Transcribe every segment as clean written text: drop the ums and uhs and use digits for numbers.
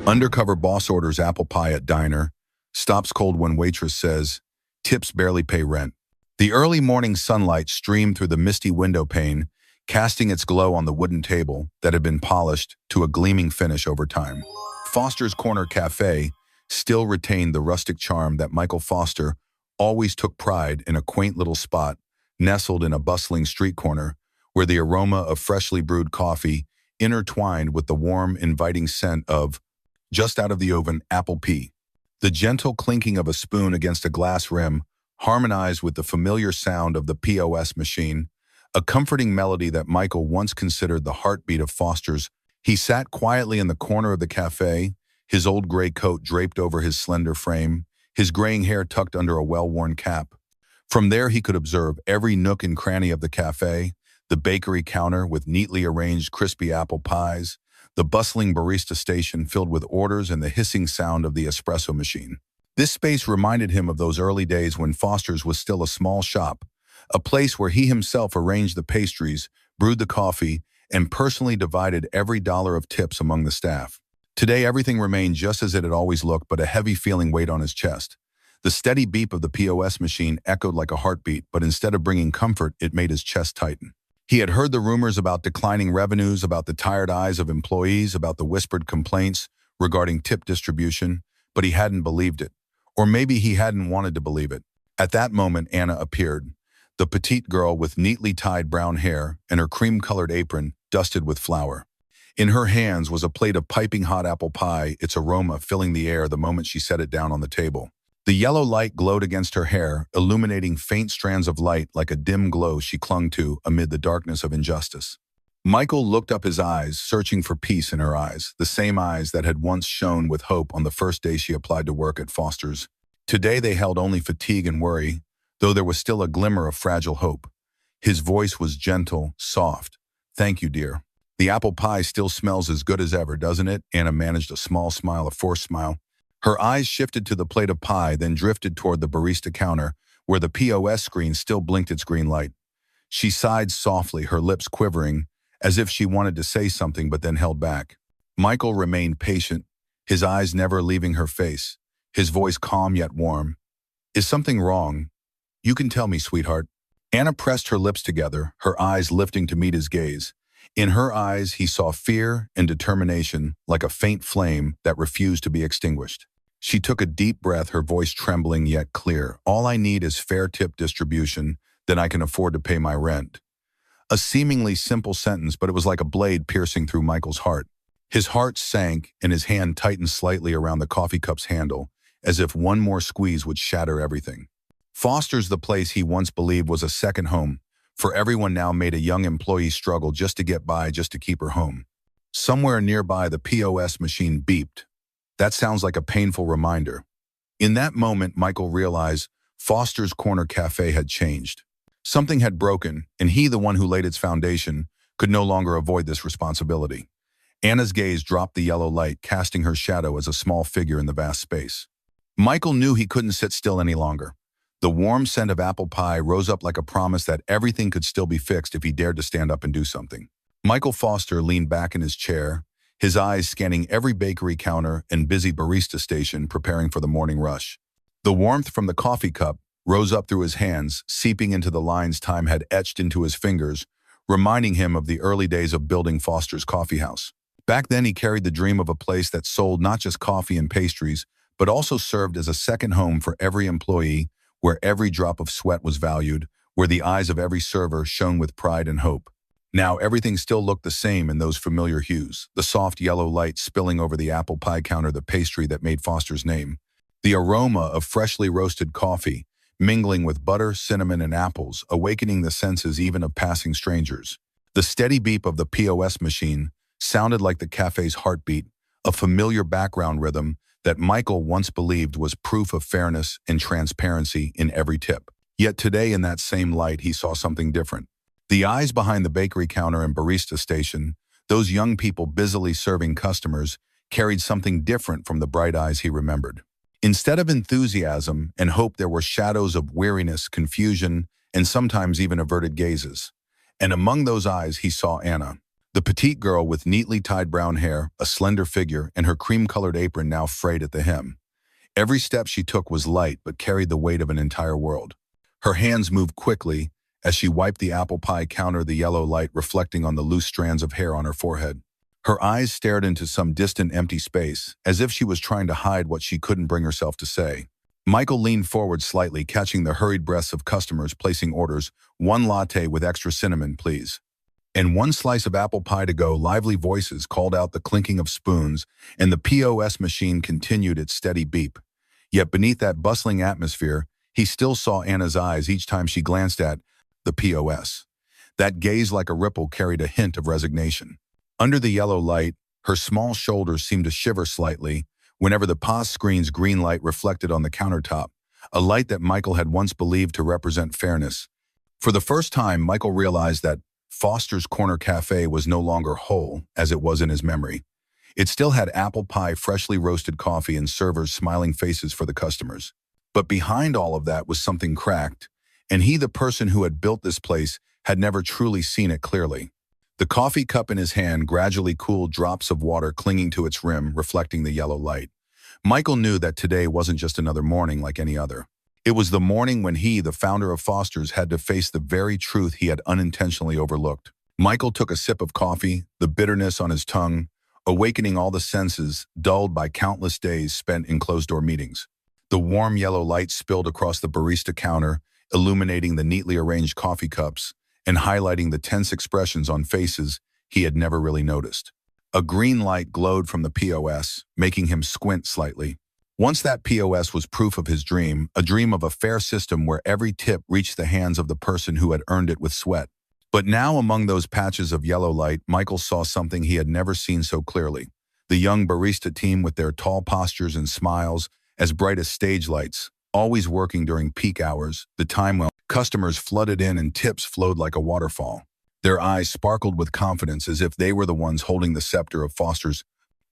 Undercover boss orders apple pie at diner, stops cold when waitress says, tips barely pay rent. The early morning sunlight streamed through the misty window pane, casting its glow on the wooden table that had been polished to a gleaming finish over time. Foster's Corner Cafe still retained the rustic charm that Michael Foster always took pride in, a quaint little spot nestled in a bustling street corner where the aroma of freshly brewed coffee intertwined with the warm, inviting scent of just out of the oven apple pie. The gentle clinking of a spoon against a glass rim harmonized with the familiar sound of the POS machine, a comforting melody that Michael once considered the heartbeat of Foster's. He sat quietly in the corner of the cafe, his old gray coat draped over his slender frame, his graying hair tucked under a well-worn cap. From there he could observe every nook and cranny of the cafe, the bakery counter with neatly arranged crispy apple pies, the bustling barista station filled with orders, and the hissing sound of the espresso machine. This space reminded him of those early days when Foster's was still a small shop, a place where he himself arranged the pastries, brewed the coffee, and personally divided every dollar of tips among the staff. Today, everything remained just as it had always looked, but a heavy feeling weighed on his chest. The steady beep of the POS machine echoed like a heartbeat, but instead of bringing comfort, it made his chest tighten. He had heard the rumors about declining revenues, about the tired eyes of employees, about the whispered complaints regarding tip distribution, but he hadn't believed it. Or maybe he hadn't wanted to believe it. At that moment, Anna appeared, the petite girl with neatly tied brown hair and her cream-colored apron dusted with flour. In her hands was a plate of piping hot apple pie, its aroma filling the air the moment she set it down on the table. The yellow light glowed against her hair, illuminating faint strands of light like a dim glow she clung to amid the darkness of injustice. Michael looked up, his eyes searching for peace in her eyes, the same eyes that had once shone with hope on the first day she applied to work at Foster's. Today they held only fatigue and worry, though there was still a glimmer of fragile hope. His voice was gentle, soft. "Thank you, dear. The apple pie still smells as good as ever, doesn't it?" Anna managed a small smile, a forced smile. Her eyes shifted to the plate of pie, then drifted toward the barista counter, where the POS screen still blinked its green light. She sighed softly, her lips quivering, as if she wanted to say something but then held back. Michael remained patient, his eyes never leaving her face, his voice calm yet warm. "Is something wrong? You can tell me, sweetheart." Anna pressed her lips together, her eyes lifting to meet his gaze. In her eyes, he saw fear and determination, like a faint flame that refused to be extinguished. She took a deep breath, her voice trembling yet clear. "All I need is fair tip distribution, then I can afford to pay my rent." A seemingly simple sentence, but it was like a blade piercing through Michael's heart. His heart sank, and his hand tightened slightly around the coffee cup's handle, as if one more squeeze would shatter everything. Foster's, the place he once believed was a second home, for everyone now made a young employee struggle just to get by, just to keep her home. Somewhere nearby, the POS machine beeped. That sounds like a painful reminder. In that moment, Michael realized Foster's Corner Cafe had changed. Something had broken, and he, the one who laid its foundation, could no longer avoid this responsibility. Anna's gaze dropped the yellow light, casting her shadow as a small figure in the vast space. Michael knew he couldn't sit still any longer. The warm scent of apple pie rose up like a promise that everything could still be fixed if he dared to stand up and do something. Michael Foster leaned back in his chair, his eyes scanning every bakery counter and busy barista station preparing for the morning rush. The warmth from the coffee cup rose up through his hands, seeping into the lines time had etched into his fingers, reminding him of the early days of building Foster's Coffee House. Back then, he carried the dream of a place that sold not just coffee and pastries, but also served as a second home for every employee, where every drop of sweat was valued, where the eyes of every server shone with pride and hope. Now everything still looked the same in those familiar hues, the soft yellow light spilling over the apple pie counter, the pastry that made Foster's name, the aroma of freshly roasted coffee, mingling with butter, cinnamon, and apples, awakening the senses even of passing strangers. The steady beep of the POS machine sounded like the cafe's heartbeat, a familiar background rhythm that Michael once believed was proof of fairness and transparency in every tip. Yet today, in that same light, he saw something different. The eyes behind the bakery counter and barista station, those young people busily serving customers, carried something different from the bright eyes he remembered. Instead of enthusiasm and hope, there were shadows of weariness, confusion, and sometimes even averted gazes. And among those eyes, he saw Anna, The petite girl with neatly tied brown hair, a slender figure, and her cream-colored apron now frayed at the hem. Every step she took was light but carried the weight of an entire world. Her hands moved quickly as she wiped the apple pie counter, the yellow light reflecting on the loose strands of hair on her forehead. Her eyes stared into some distant empty space, as if she was trying to hide what she couldn't bring herself to say. Michael leaned forward slightly, catching the hurried breaths of customers placing orders. "One latte with extra cinnamon, please." And one slice of apple pie to go. Lively voices called out the clinking of spoons, and the POS machine continued its steady beep. Yet beneath that bustling atmosphere, he still saw Anna's eyes each time she glanced at the POS. That gaze, like a ripple, carried a hint of resignation. Under the yellow light, her small shoulders seemed to shiver slightly whenever the POS screen's green light reflected on the countertop, a light that Michael had once believed to represent fairness. For the first time, Michael realized that Foster's Corner Cafe was no longer whole as it was in his memory. It still had apple pie, freshly roasted coffee, and servers' smiling faces for the customers. But behind all of that was something cracked, and he, the person who had built this place, had never truly seen it clearly. The coffee cup in his hand gradually cooled, drops of water clinging to its rim, reflecting the yellow light. Michael knew that today wasn't just another morning like any other. It was the morning when he, the founder of Foster's, had to face the very truth he had unintentionally overlooked. Michael took a sip of coffee, the bitterness on his tongue, awakening all the senses dulled by countless days spent in closed-door meetings. The warm yellow light spilled across the barista counter, illuminating the neatly arranged coffee cups and highlighting the tense expressions on faces he had never really noticed. A green light glowed from the POS, making him squint slightly. Once that POS was proof of his dream, a dream of a fair system where every tip reached the hands of the person who had earned it with sweat. But now, among those patches of yellow light, Michael saw something he had never seen so clearly. The young barista team, with their tall postures and smiles as bright as stage lights, always working during peak hours, the time when customers flooded in and tips flowed like a waterfall. Their eyes sparkled with confidence as if they were the ones holding the scepter of Foster's.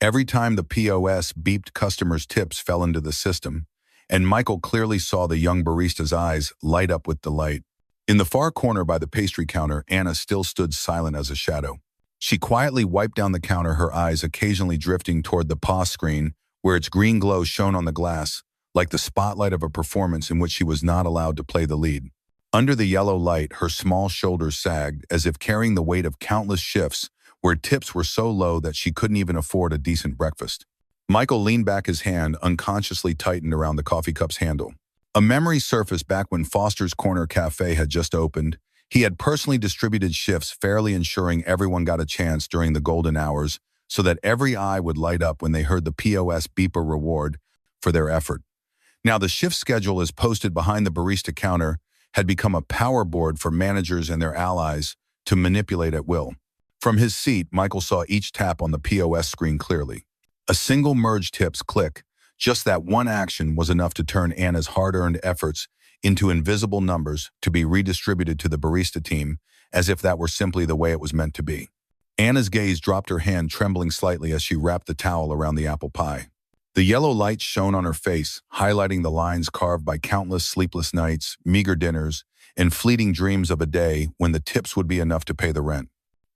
Every time the POS beeped, customers' tips fell into the system, and Michael clearly saw the young barista's eyes light up with delight. In the far corner by the pastry counter, Anna still stood silent as a shadow. She quietly wiped down the counter, her eyes occasionally drifting toward the POS screen, where its green glow shone on the glass, like the spotlight of a performance in which she was not allowed to play the lead. Under the yellow light, her small shoulders sagged, as if carrying the weight of countless shifts where tips were so low that she couldn't even afford a decent breakfast. Michael leaned back, his hand unconsciously tightened around the coffee cup's handle. A memory surfaced back when Foster's Corner Cafe had just opened. He had personally distributed shifts, fairly ensuring everyone got a chance during the golden hours so that every eye would light up when they heard the POS beep a reward for their effort. Now the shift schedule, as posted behind the barista counter, had become a power board for managers and their allies to manipulate at will. From his seat, Michael saw each tap on the POS screen clearly. A single merge tips click, just that one action, was enough to turn Anna's hard-earned efforts into invisible numbers to be redistributed to the barista team, as if that were simply the way it was meant to be. Anna's gaze dropped, her hand trembling slightly as she wrapped the towel around the apple pie. The yellow light shone on her face, highlighting the lines carved by countless sleepless nights, meager dinners, and fleeting dreams of a day when the tips would be enough to pay the rent.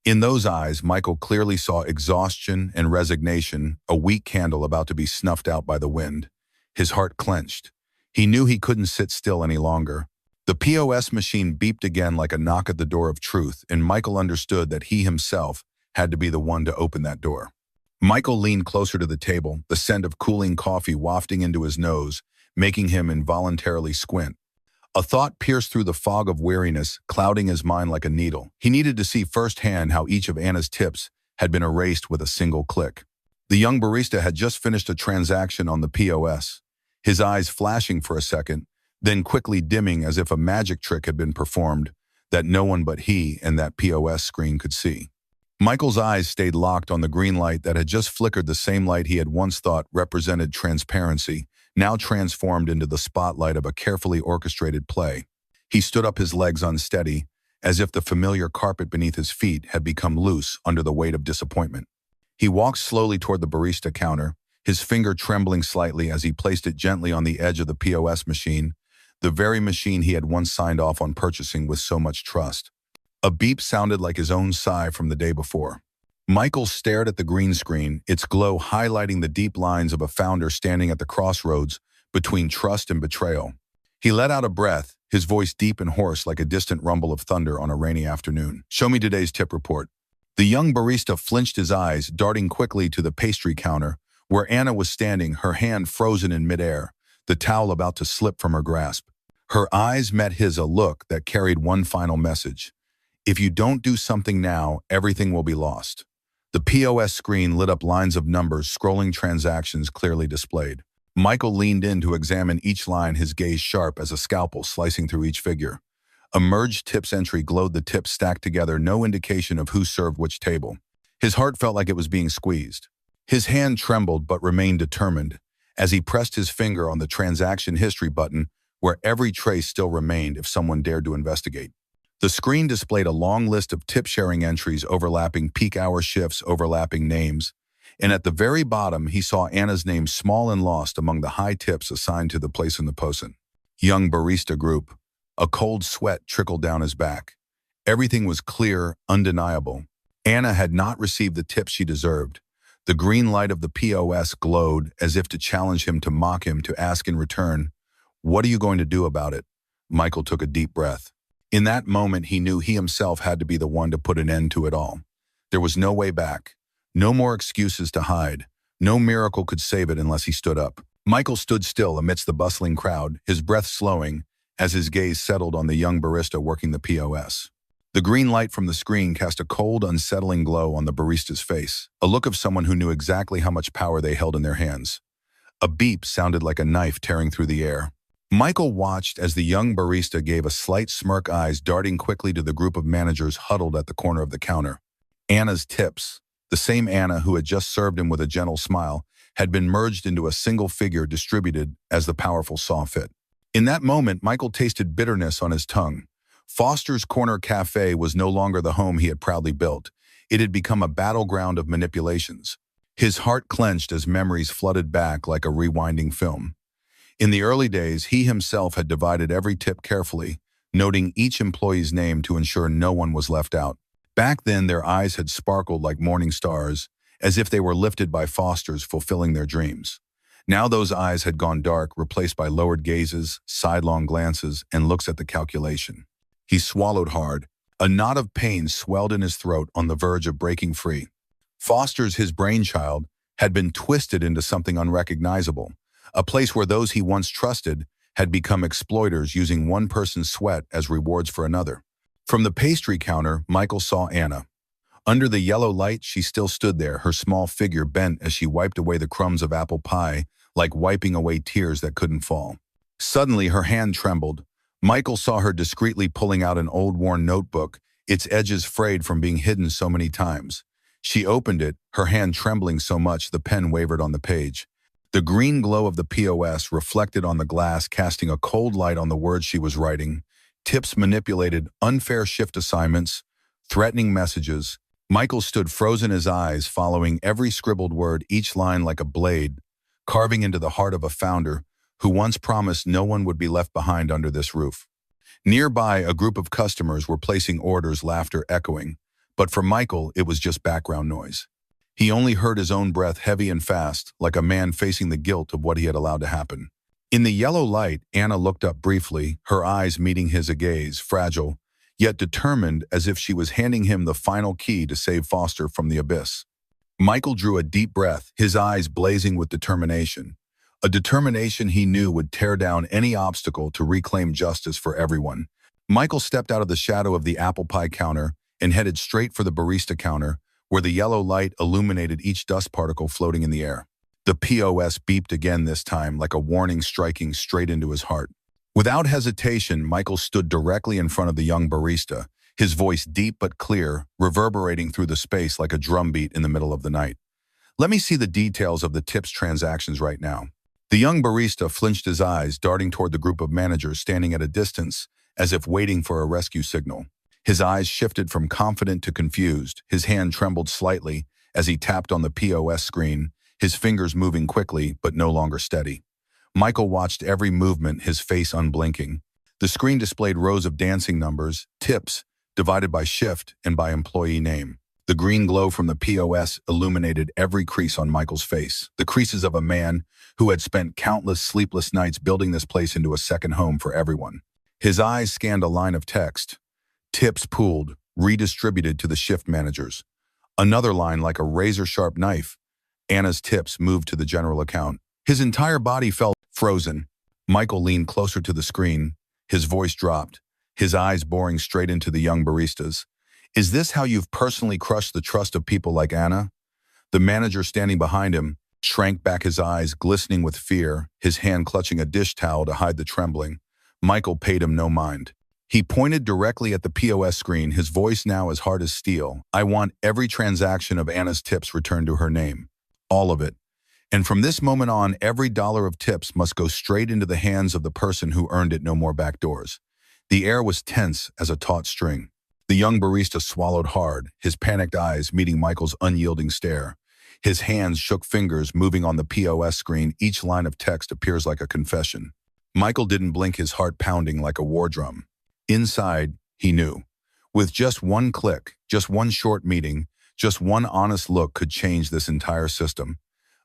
In those eyes, Michael clearly saw exhaustion and resignation, a weak candle about to be snuffed out by the wind. His heart clenched. He knew he couldn't sit still any longer. The POS machine beeped again like a knock at the door of truth, and Michael understood that he himself had to be the one to open that door. Michael leaned closer to the table, the scent of cooling coffee wafting into his nose, making him involuntarily squint. A thought pierced through the fog of weariness, clouding his mind like a needle. He needed to see firsthand how each of Anna's tips had been erased with a single click. The young barista had just finished a transaction on the POS, his eyes flashing for a second, then quickly dimming as if a magic trick had been performed that no one but he and that POS screen could see. Michael's eyes stayed locked on the green light that had just flickered, the same light he had once thought represented transparency, now transformed into the spotlight of a carefully orchestrated play. He stood up, his legs unsteady, as if the familiar carpet beneath his feet had become loose under the weight of disappointment. He walked slowly toward the barista counter, his finger trembling slightly as he placed it gently on the edge of the POS machine, the very machine he had once signed off on purchasing with so much trust. A beep sounded like his own sigh from the day before. Michael stared at the green screen, its glow highlighting the deep lines of a founder standing at the crossroads between trust and betrayal. He let out a breath, his voice deep and hoarse like a distant rumble of thunder on a rainy afternoon. "Show me today's tip report." The young barista flinched his eyes, darting quickly to the pastry counter, where Anna was standing, her hand frozen in midair, the towel about to slip from her grasp. Her eyes met his, a look that carried one final message. "If you don't do something now, everything will be lost." The POS screen lit up lines of numbers, scrolling transactions clearly displayed. Michael leaned in to examine each line, his gaze sharp as a scalpel slicing through each figure. A merged tips entry glowed, the tips stacked together, no indication of who served which table. His heart felt like it was being squeezed. His hand trembled but remained determined as he pressed his finger on the transaction history button where every trace still remained if someone dared to investigate. The screen displayed a long list of tip-sharing entries overlapping peak hour shifts, overlapping names, and at the very bottom he saw Anna's name small and lost among the high tips assigned to the place in the POSIN. Young barista group. A cold sweat trickled down his back. Everything was clear, undeniable. Anna had not received the tips she deserved. The green light of the POS glowed as if to challenge him, to mock him, to ask in return, "What are you going to do about it?" Michael took a deep breath. In that moment, he knew he himself had to be the one to put an end to it all. There was no way back. No more excuses to hide. No miracle could save it unless he stood up. Michael stood still amidst the bustling crowd, his breath slowing as his gaze settled on the young barista working the POS. The green light from the screen cast a cold, unsettling glow on the barista's face, a look of someone who knew exactly how much power they held in their hands. A beep sounded like a knife tearing through the air. Michael watched as the young barista gave a slight smirk, eyes darting quickly to the group of managers huddled at the corner of the counter. Anna's tips, the same Anna who had just served him with a gentle smile, had been merged into a single figure distributed as the powerful saw fit. In that moment, Michael tasted bitterness on his tongue. Foster's Corner Cafe was no longer the home he had proudly built. It had become a battleground of manipulations. His heart clenched as memories flooded back like a rewinding film. In the early days, he himself had divided every tip carefully, noting each employee's name to ensure no one was left out. Back then, their eyes had sparkled like morning stars, as if they were lifted by Foster's fulfilling their dreams. Now those eyes had gone dark, replaced by lowered gazes, sidelong glances, and looks at the calculation. He swallowed hard. A knot of pain swelled in his throat, on the verge of breaking free. Foster's, his brainchild, had been twisted into something unrecognizable. A place where those he once trusted had become exploiters, using one person's sweat as rewards for another. From the pastry counter, Michael saw Anna. Under the yellow light, she still stood there, her small figure bent as she wiped away the crumbs of apple pie, like wiping away tears that couldn't fall. Suddenly, her hand trembled. Michael saw her discreetly pulling out an old worn notebook, its edges frayed from being hidden so many times. She opened it, her hand trembling so much the pen wavered on the page. The green glow of the POS reflected on the glass, casting a cold light on the words she was writing. Tips manipulated, unfair shift assignments, threatening messages. Michael stood frozen, his eyes following every scribbled word, each line like a blade, carving into the heart of a founder who once promised no one would be left behind under this roof. Nearby, a group of customers were placing orders, laughter echoing, but for Michael, it was just background noise. He only heard his own breath, heavy and fast, like a man facing the guilt of what he had allowed to happen. In the yellow light, Anna looked up briefly, her eyes meeting his gaze, fragile, yet determined, as if she was handing him the final key to save Foster from the abyss. Michael drew a deep breath, his eyes blazing with determination. A determination he knew would tear down any obstacle to reclaim justice for everyone. Michael stepped out of the shadow of the apple pie counter and headed straight for the barista counter, where the yellow light illuminated each dust particle floating in the air. The POS beeped again, this time like a warning striking straight into his heart. Without hesitation, Michael stood directly in front of the young barista, his voice deep but clear, reverberating through the space like a drumbeat in the middle of the night. "Let me see the details of the tips transactions right now." The young barista flinched, his eyes darting toward the group of managers standing at a distance, as if waiting for a rescue signal. His eyes shifted from confident to confused. His hand trembled slightly as he tapped on the POS screen, his fingers moving quickly but no longer steady. Michael watched every movement, his face unblinking. The screen displayed rows of dancing numbers, tips, divided by shift and by employee name. The green glow from the POS illuminated every crease on Michael's face, the creases of a man who had spent countless sleepless nights building this place into a second home for everyone. His eyes scanned a line of text. Tips pooled, redistributed to the shift managers. Another line like a razor-sharp knife. Anna's tips moved to the general account. His entire body felt frozen. Michael leaned closer to the screen. His voice dropped, his eyes boring straight into the young baristas. Is this how you've personally crushed the trust of people like Anna? The manager standing behind him shrank back, his eyes glistening with fear, his hand clutching a dish towel to hide the trembling. Michael paid him no mind. He pointed directly at the POS screen, his voice now as hard as steel. I want every transaction of Anna's tips returned to her name. All of it. And from this moment on, every dollar of tips must go straight into the hands of the person who earned it, no more backdoors. The air was tense as a taut string. The young barista swallowed hard, his panicked eyes meeting Michael's unyielding stare. His hands shook, fingers moving on the POS screen. Each line of text appears like a confession. Michael didn't blink, his heart pounding like a war drum. Inside, he knew. With just one click, just one short meeting, just one honest look could change this entire system.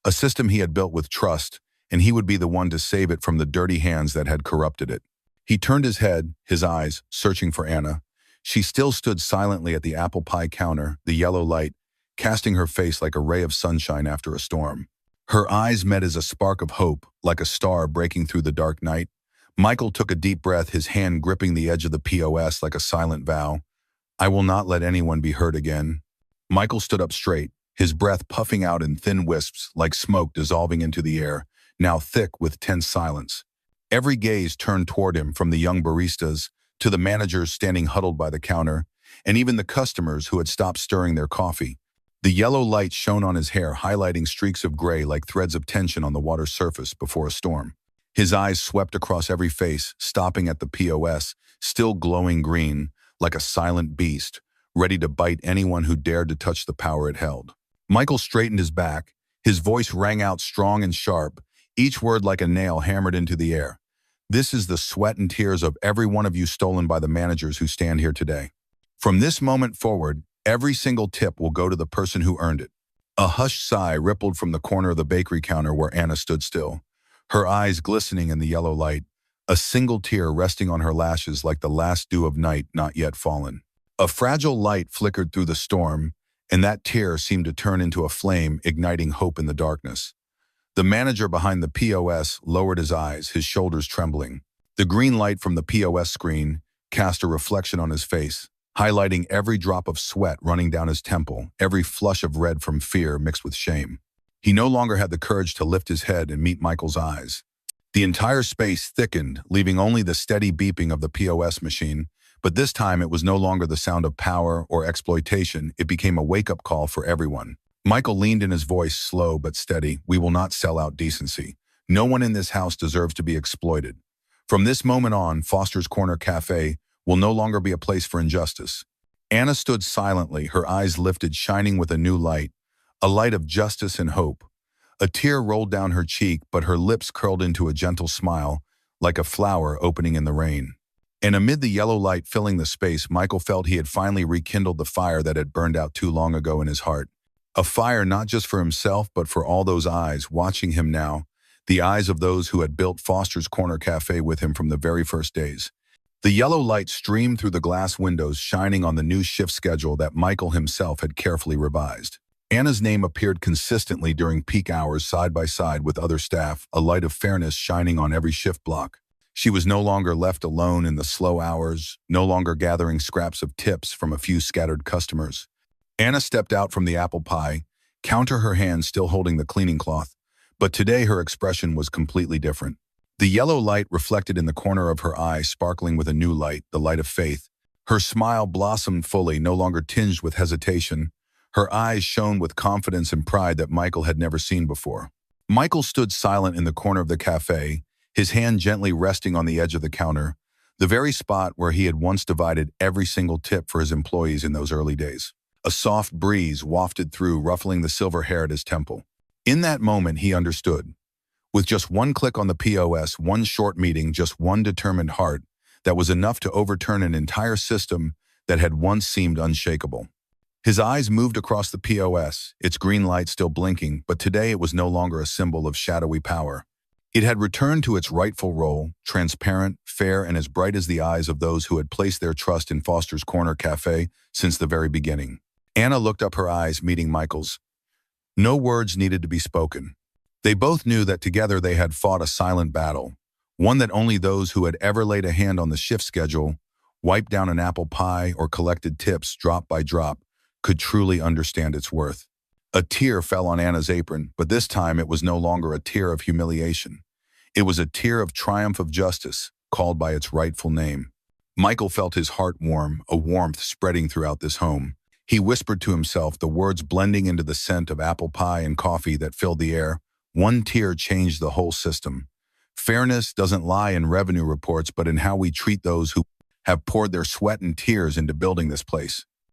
A system he had built with trust, and he would be the one to save it from the dirty hands that had corrupted it. He turned his head, his eyes searching for Anna. She still stood silently at the apple pie counter, the yellow light casting her face like a ray of sunshine after a storm. Her eyes met as a spark of hope, like a star breaking through the dark night. Michael took a deep breath, his hand gripping the edge of the POS like a silent vow. I will not let anyone be hurt again. Michael stood up straight, his breath puffing out in thin wisps like smoke dissolving into the air, now thick with tense silence. Every gaze turned toward him, from the young baristas to the managers standing huddled by the counter, and even the customers who had stopped stirring their coffee. The yellow light shone on his hair, highlighting streaks of gray like threads of tension on the water's surface before a storm. His eyes swept across every face, stopping at the POS, still glowing green, like a silent beast, ready to bite anyone who dared to touch the power it held. Michael straightened his back. His voice rang out strong and sharp, each word like a nail hammered into the air. This is the sweat and tears of every one of you stolen by the managers who stand here today. From this moment forward, every single tip will go to the person who earned it. A hushed sigh rippled from the corner of the bakery counter where Anna stood still, her eyes glistening in the yellow light, a single tear resting on her lashes like the last dew of night not yet fallen. A fragile light flickered through the storm, and that tear seemed to turn into a flame, igniting hope in the darkness. The manager behind the POS lowered his eyes, his shoulders trembling. The green light from the POS screen cast a reflection on his face, highlighting every drop of sweat running down his temple, every flush of red from fear mixed with shame. He no longer had the courage to lift his head and meet Michael's eyes. The entire space thickened, leaving only the steady beeping of the POS machine, but this time it was no longer the sound of power or exploitation. It became a wake-up call for everyone. Michael leaned in, his voice slow but steady. We will not sell out decency. No one in this house deserves to be exploited. From this moment on, Foster's Corner Cafe will no longer be a place for injustice. Anna stood silently, her eyes lifted, shining with a new light, a light of justice and hope. A tear rolled down her cheek, but her lips curled into a gentle smile, like a flower opening in the rain. And amid the yellow light filling the space, Michael felt he had finally rekindled the fire that had burned out too long ago in his heart. A fire not just for himself, but for all those eyes watching him now, the eyes of those who had built Foster's Corner Cafe with him from the very first days. The yellow light streamed through the glass windows, shining on the new shift schedule that Michael himself had carefully revised. Anna's name appeared consistently during peak hours, side by side with other staff, a light of fairness shining on every shift block. She was no longer left alone in the slow hours, no longer gathering scraps of tips from a few scattered customers. Anna stepped out from the apple pie counter, her hand still holding the cleaning cloth, but today her expression was completely different. The yellow light reflected in the corner of her eye, sparkling with a new light, the light of faith. Her smile blossomed fully, no longer tinged with hesitation. Her eyes shone with confidence and pride that Michael had never seen before. Michael stood silent in the corner of the cafe, his hand gently resting on the edge of the counter, the very spot where he had once divided every single tip for his employees in those early days. A soft breeze wafted through, ruffling the silver hair at his temple. In that moment, he understood. With just one click on the POS, one short meeting, just one determined heart, that was enough to overturn an entire system that had once seemed unshakable. His eyes moved across the POS, its green light still blinking, but today it was no longer a symbol of shadowy power. It had returned to its rightful role, transparent, fair, and as bright as the eyes of those who had placed their trust in Foster's Corner Cafe since the very beginning. Anna looked up, her eyes meeting Michael's. No words needed to be spoken. They both knew that together they had fought a silent battle, one that only those who had ever laid a hand on the shift schedule, wiped down an apple pie, or collected tips drop by drop, could truly understand its worth. A tear fell on Anna's apron, but this time it was no longer a tear of humiliation. It was a tear of triumph of justice, called by its rightful name. Michael felt his heart warm, a warmth spreading throughout this home. He whispered to himself, the words blending into the scent of apple pie and coffee that filled the air. One tear changed the whole system. Fairness doesn't lie in revenue reports, but in how we treat those who have poured their sweat and tears into building this place.